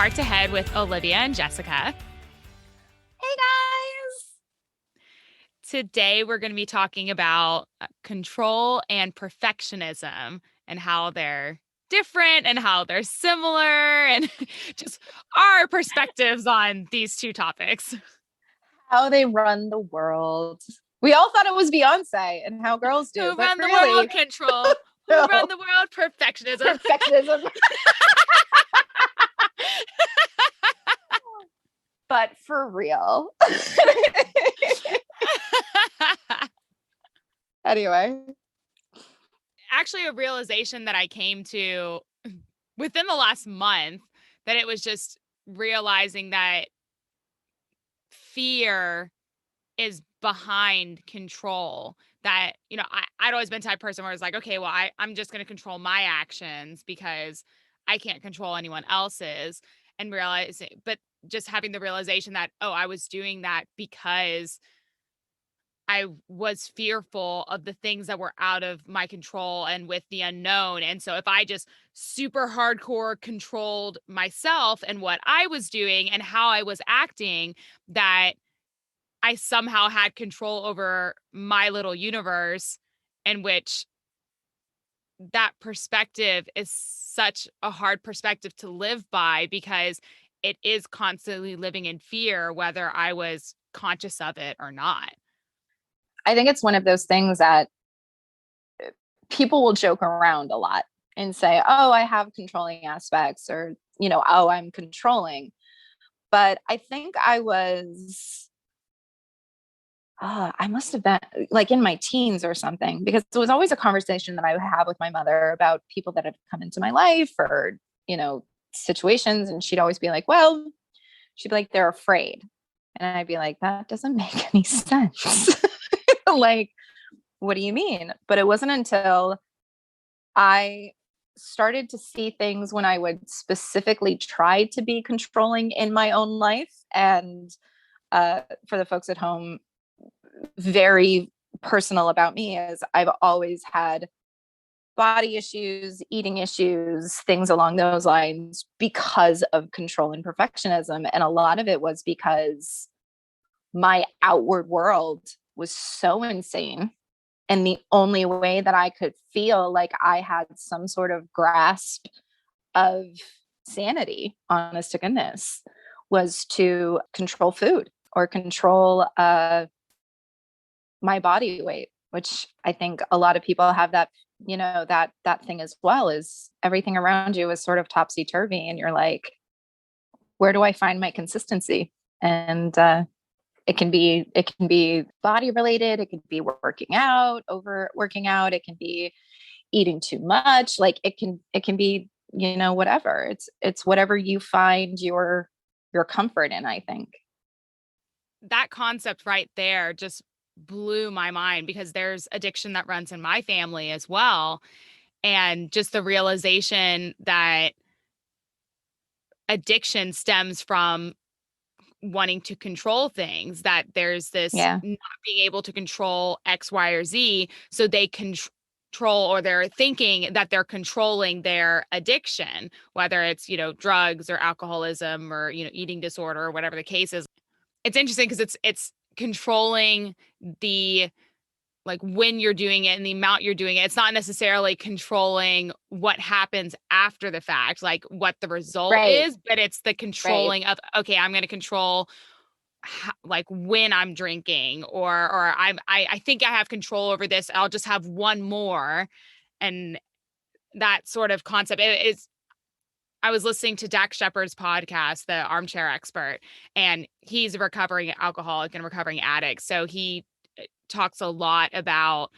Heart to Head with Olivia and Jessica. Hey guys! Today we're going to be talking about control and perfectionism and how they're different and how they're similar and just our perspectives on these two topics. How they run the world. We all thought it was Beyonce and how girls do, Who but run the really, world? Control. Who no. run the world? Perfectionism. Perfectionism. But for real. Anyway. Actually, a realization that I came to within the last month, that it was just realizing that fear is behind control. That, I'd always been the type of person where I was like, okay, well, I'm just going to control my actions because I can't control anyone else's, and realizing, but just having the realization that, oh, I was doing that because I was fearful of the things that were out of my control and with the unknown. And so if I just super hardcore controlled myself and what I was doing and how I was acting, that I somehow had control over my little universe, in which that perspective is such a hard perspective to live by because it is constantly living in fear, whether I was conscious of it or not. I think it's one of those things that people will joke around a lot and say, oh, I have controlling aspects, or, oh, I'm controlling. But I think I must have been like in my teens or something, because it was always a conversation that I would have with my mother about people that have come into my life or, situations. And she'd always be like, well, she'd be like, they're afraid. And I'd be like, that doesn't make any sense. Like, what do you mean? But it wasn't until I started to see things when I would specifically try to be controlling in my own life. And for the folks at home, very personal about me is I've always had body issues, eating issues, things along those lines because of control and perfectionism. And a lot of it was because my outward world was so insane. And the only way that I could feel like I had some sort of grasp of sanity, honest to goodness, was to control food or control my body weight, which I think a lot of people have that, that thing as well, is everything around you is sort of topsy-turvy. And you're like, where do I find my consistency? And it can be body related. It could be overworking out. It can be eating too much. Like it can be, whatever. It's whatever you find your comfort in, I think. That concept right there just blew my mind, because there's addiction that runs in my family as well. And just the realization that addiction stems from wanting to control things, that there's this not being able to control X, Y, or Z. So they control, or they're thinking that they're controlling their addiction, whether it's, drugs or alcoholism or, eating disorder or whatever the case is. It's interesting because it's controlling the, like, when you're doing it and the amount you're doing it. It's not necessarily controlling what happens after the fact, like what the result is, but it's the controlling of, okay, I'm going to control like when I'm drinking, or I think I have control over this. I'll just have one more. And that sort of concept is, I was listening to Dax Shepard's podcast, The Armchair Expert, and he's a recovering alcoholic and recovering addict. So he talks a lot about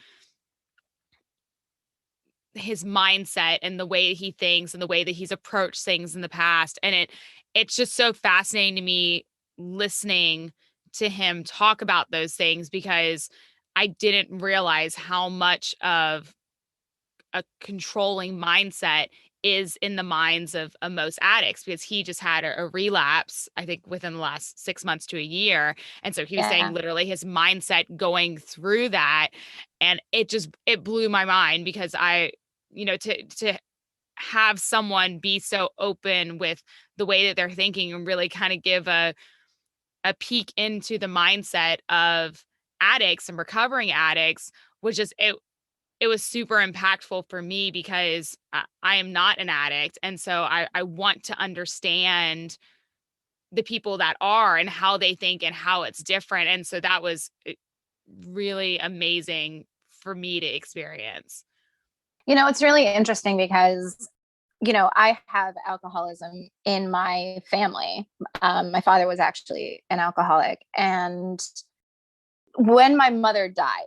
his mindset and the way he thinks and the way that he's approached things in the past. And it's just so fascinating to me listening to him talk about those things, because I didn't realize how much of a controlling mindset is in the minds of most addicts, because he just had a relapse, I think, within the last 6 months to a year. And so he was saying literally his mindset going through that. And it blew my mind, because I, to have someone be so open with the way that they're thinking and really kind of give a peek into the mindset of addicts and recovering addicts was just it was super impactful for me because I am not an addict. And so I want to understand the people that are and how they think and how it's different. And so that was really amazing for me to experience. It's really interesting because, I have alcoholism in my family. My father was actually an alcoholic. And when my mother died,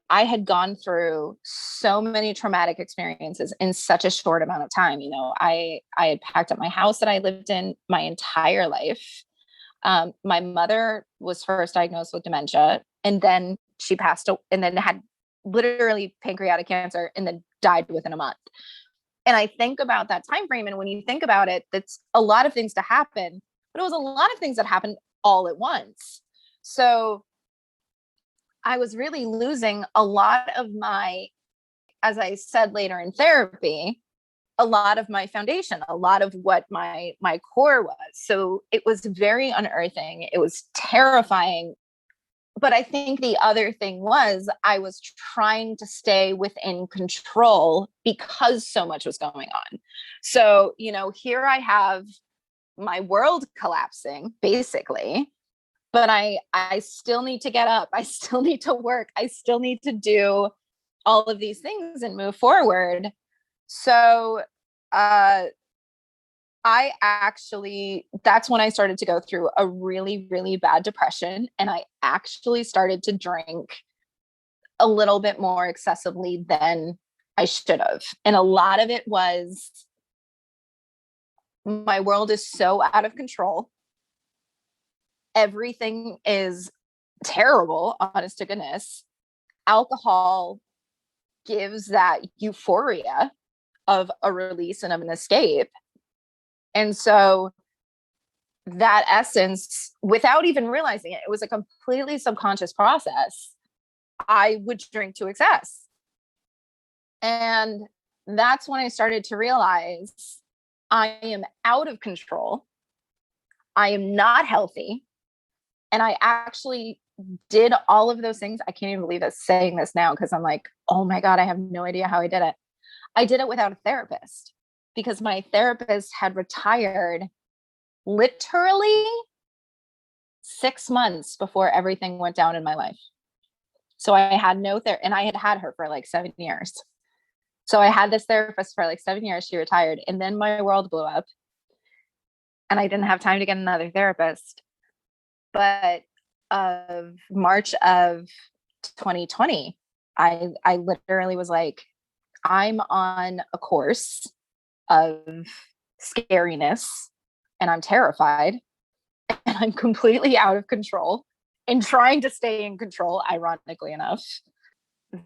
I had gone through so many traumatic experiences in such a short amount of time. I had packed up my house that I lived in my entire life. My mother was first diagnosed with dementia, and then she passed, and then had literally pancreatic cancer, and then died within a month. And I think about that time frame, and when you think about it, that's a lot of things to happen, but it was a lot of things that happened all at once. So I was really losing a lot of my, as I said later in therapy, a lot of my foundation, a lot of what my core was. So it was very unearthing. It was terrifying. But I think the other thing was I was trying to stay within control because so much was going on. So, here I have my world collapsing basically, but I still need to get up. I still need to work. I still need to do all of these things and move forward. So that's when I started to go through a really, really bad depression. And I actually started to drink a little bit more excessively than I should have. And a lot of it was my world is so out of control. Everything is terrible, honest to goodness. Alcohol gives that euphoria of a release and of an escape. And so that essence, without even realizing it, it was a completely subconscious process. I would drink to excess. And that's when I started to realize I am out of control. I am not healthy. And I actually did all of those things. I can't even believe it saying this now because I'm like, oh my God, I have no idea how I did it. I did it without a therapist because my therapist had retired literally 6 months before everything went down in my life. So I had no therapist, and I had her for like 7 years. So I had this therapist for like 7 years. She retired, and then my world blew up, and I didn't have time to get another therapist. But of March of 2020, I literally was like, I'm on a course of scariness, and I'm terrified, and I'm completely out of control and trying to stay in control, ironically enough,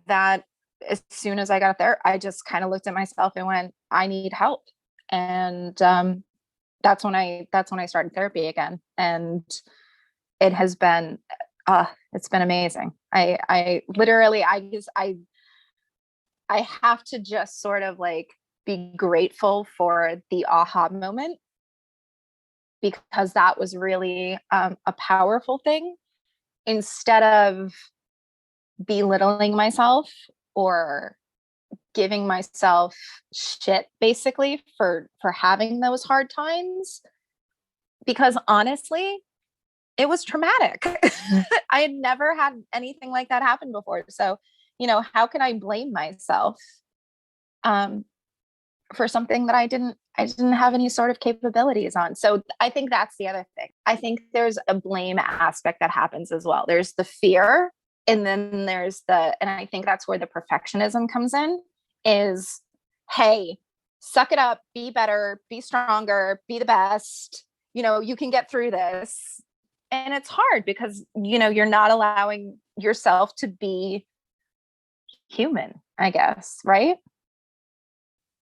that as soon as I got there, I just kind of looked at myself and went, I need help. And that's when I started therapy again. And it has been it's been amazing. I literally I have to just sort of like be grateful for the aha moment, because that was really a powerful thing. Instead of belittling myself or giving myself shit basically for having those hard times, because honestly it was traumatic. I had never had anything like that happen before. So, how can I blame myself for something that I didn't have any sort of capabilities on? So I think that's the other thing. I think there's a blame aspect that happens as well. There's the fear, and then there's and I think that's where the perfectionism comes in, is, hey, suck it up, be better, be stronger, be the best, you can get through this. And it's hard because, you're not allowing yourself to be human, I guess, right?